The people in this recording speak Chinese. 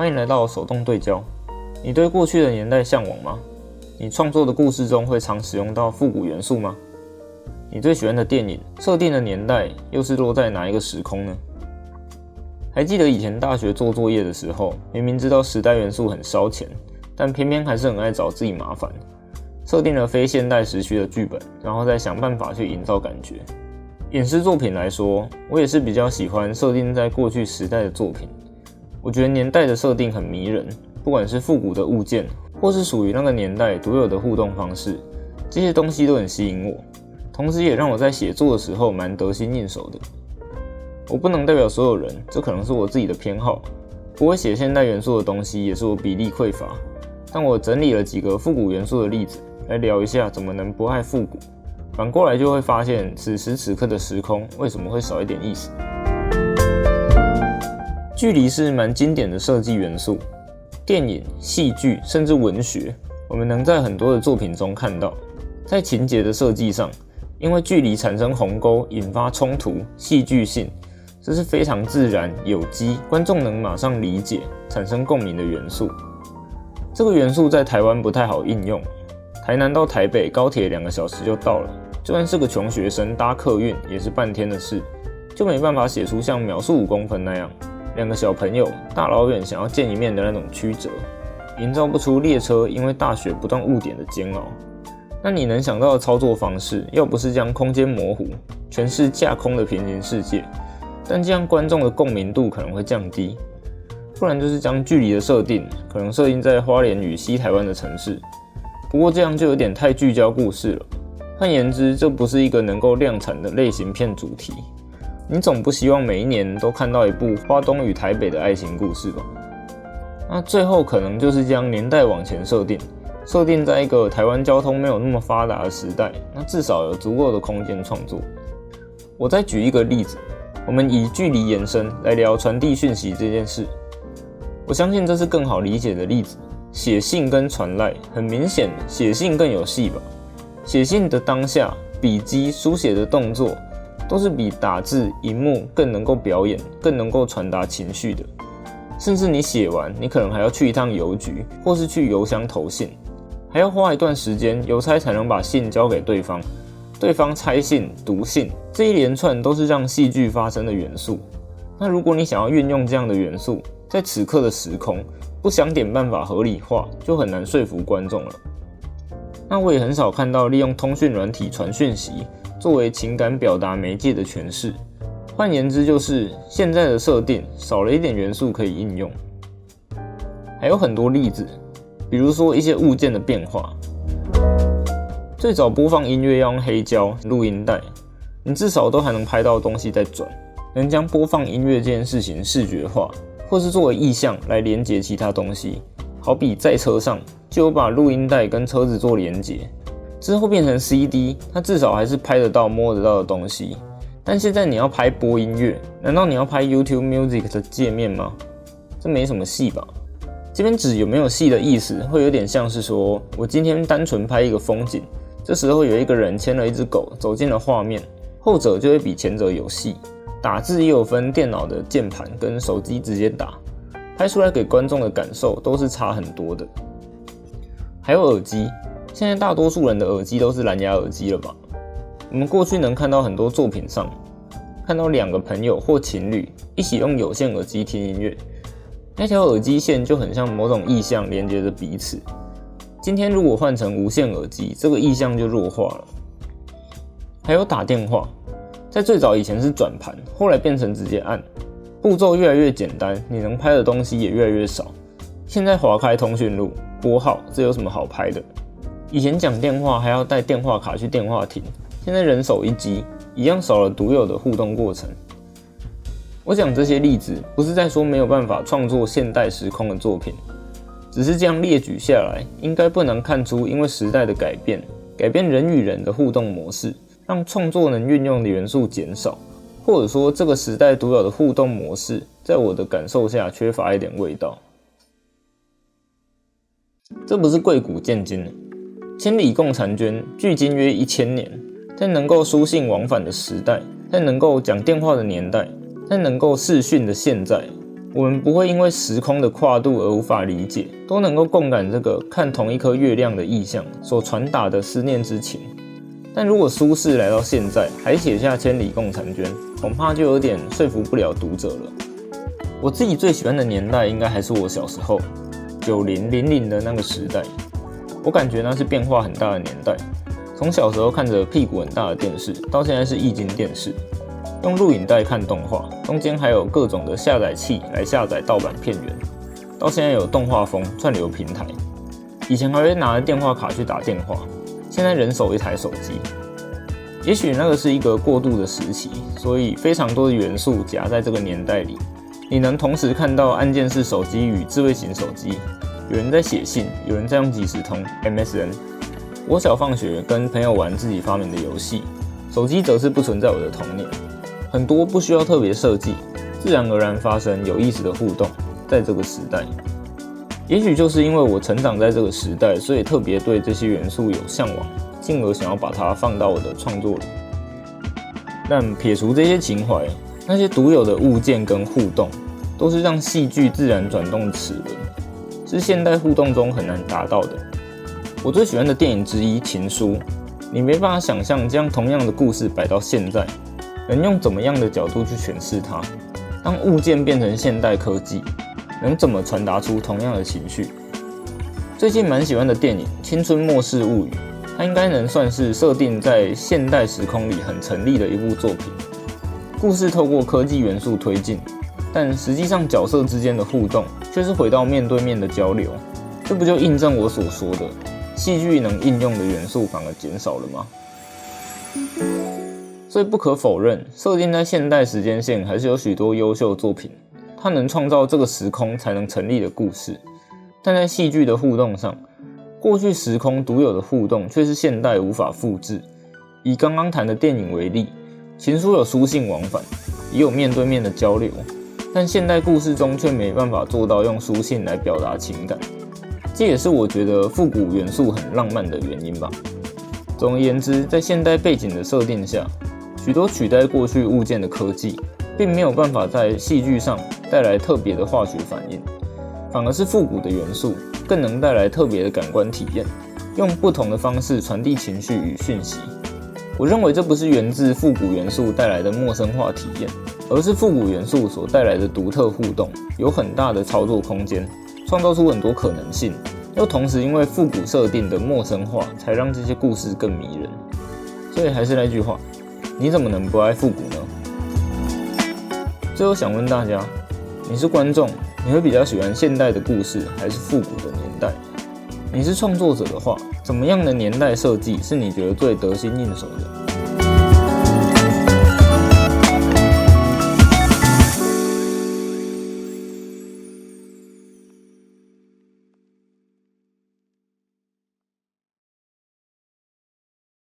迎来到手动对焦。你对过去的年代向往吗？你创作的故事中会常使用到复古元素吗？你最喜欢的电影设定的年代又是落在哪一个时空呢？还记得以前大学做作业的时候，明明知道时代元素很烧钱，但偏偏还是很爱找自己麻烦，设定了非现代时区的剧本，然后再想办法去营造感觉。影视作品来说，我也是比较喜欢设定在过去时代的作品。我觉得年代的设定很迷人，不管是复古的物件，或是属于那个年代独有的互动方式，这些东西都很吸引我，同时也让我在写作的时候蛮得心应手的。我不能代表所有人，这可能是我自己的偏好。不会写现代元素的东西也是我比例匮乏，但我整理了几个复古元素的例子，来聊一下怎么能不爱复古。反过来就会发现，此时此刻的时空为什么会少一点意思。距离是蛮经典的设计元素，电影、戏剧甚至文学，我们能在很多的作品中看到。在情节的设计上，因为距离产生鸿沟，引发冲突、戏剧性，这是非常自然、有机，观众能马上理解、产生共鸣的元素。这个元素在台湾不太好应用，台南到台北高铁2个小时就到了，就算是个穷学生搭客运也是半天的事，就没办法写出像秒速5公分那样，2个小朋友大老远想要见一面的那种曲折，营造不出列车因为大雪不断误点的煎熬。那你能想到的操作方式，要不是将空间模糊，全是架空的平行世界，但这样观众的共鸣度可能会降低，不然就是将距离的设定可能设定在花莲与西台湾的城市，不过这样就有点太聚焦故事了。换言之，这不是一个能够量产的类型片主题。你总不希望每一年都看到一部花东与台北的爱情故事吧？那最后可能就是将年代往前设定在一个台湾交通没有那么发达的时代，那至少有足够的空间创作。我再举一个例子，我们以距离延伸来聊传递讯息这件事。我相信这是更好理解的例子。写信跟传赖，很明显写信更有戏吧？写信的当下，笔迹、书写的动作，都是比打字、荧幕更能够表演、更能够传达情绪的。甚至你写完，你可能还要去一趟邮局，或是去邮箱投信，还要花一段时间邮差才能把信交给对方，对方拆信、读信，这一连串都是让戏剧发生的元素。那如果你想要运用这样的元素，在此刻的时空，不想点办法合理化，就很难说服观众了。那我也很少看到利用通讯软体传讯息作为情感表达媒介的诠释。换言之，就是现在的设定少了一点元素可以应用。还有很多例子，比如说一些物件的变化。最早播放音乐要用黑胶录音带，你至少都还能拍到东西在转，能将播放音乐这件事情视觉化，或是作为意象来连接其他东西。好比在车上就有把录音带跟车子做连接，之后变成 CD， 它至少还是拍得到摸得到的东西。但现在你要拍播音乐，难道你要拍 YouTube Music 的界面吗？这没什么戏吧？这边指有没有戏的意思，会有点像是说，我今天单纯拍一个风景，这时候有一个人牵了一只狗走进了画面，后者就会比前者有戏。打字也有分电脑的键盘跟手机直接打，拍出来给观众的感受都是差很多的。还有耳机，现在大多数人的耳机都是蓝牙耳机了吧？我们过去能看到很多作品上，看到2个朋友或情侣一起用有线耳机听音乐，那条耳机线就很像某种意象连接着彼此。今天如果换成无线耳机，这个意象就弱化了。还有打电话，在最早以前是转盘，后来变成直接按，步骤越来越简单，你能拍的东西也越来越少。现在滑开通讯录，拨号，这有什么好拍的？以前讲电话还要带电话卡去电话亭，现在人手一机，一样少了独有的互动过程。我讲这些例子，不是在说没有办法创作现代时空的作品，只是这样列举下来，应该不难看出，因为时代的改变人与人的互动模式，让创作能运用的元素减少，或者说这个时代独有的互动模式，在我的感受下缺乏一点味道。这不是贵古见今，千里共婵娟，距今约1000年。在能够书信往返的时代，在能够讲电话的年代，在能够视讯的现在，我们不会因为时空的跨度而无法理解，都能够共感这个看同一颗月亮的意象所传达的思念之情。但如果苏轼来到现在还写下千里共婵娟，恐怕就有点说服不了读者了。我自己最喜欢的年代应该还是我小时候90、00的那个时代，我感觉那是变化很大的年代。从小时候看着屁股很大的电视，到现在是液晶电视，用录影带看动画，中间还有各种的下载器来下载盗版片源，到现在有动画风串流平台，以前还会拿着电话卡去打电话，现在人手一台手机。也许那个是一个过渡的时期，所以非常多的元素夹在这个年代里，你能同时看到按键式手机与智慧型手机，有人在写信，有人在用即时通 MSN。我小放学跟朋友玩自己发明的游戏，手机则是不存在我的童年。很多不需要特别设计，自然而然发生有意思的互动，在这个时代。也许就是因为我成长在这个时代，所以特别对这些元素有向往，进而想要把它放到我的创作里。但撇除这些情怀，那些独有的物件跟互动，都是让戏剧自然转动的齿轮，是现代互动中很难达到的。我最喜欢的电影之一《情书》，你没办法想象将同样的故事摆到现在，能用怎么样的角度去诠释它？当物件变成现代科技，能怎么传达出同样的情绪？最近蛮喜欢的电影《青春末世物语》，它应该能算是设定在现代时空里很成立的一部作品。故事透过科技元素推进，但实际上角色之间的互动却是回到面对面的交流。这不就印证我所说的？戏剧能应用的元素反而减少了吗？所以不可否认，设定在现代时间线还是有许多优秀作品，它能创造这个时空才能成立的故事。但在戏剧的互动上，过去时空独有的互动却是现代无法复制。以刚刚谈的电影为例，情书有书信往返，也有面对面的交流，但现代故事中却没办法做到用书信来表达情感。这也是我觉得复古元素很浪漫的原因吧。总而言之，在现代背景的设定下，许多取代过去物件的科技，并没有办法在戏剧上带来特别的化学反应，反而是复古的元素更能带来特别的感官体验，用不同的方式传递情绪与讯息。我认为这不是源自复古元素带来的陌生化体验，而是复古元素所带来的独特互动，有很大的操作空间，创造出很多可能性，又同时因为复古设定的陌生化，才让这些故事更迷人。所以还是那句话，你怎么能不爱复古呢？最后想问大家，你是观众，你会比较喜欢现代的故事，还是复古的年代？你是创作者的话，怎么样的年代设计是你觉得最得心应手的？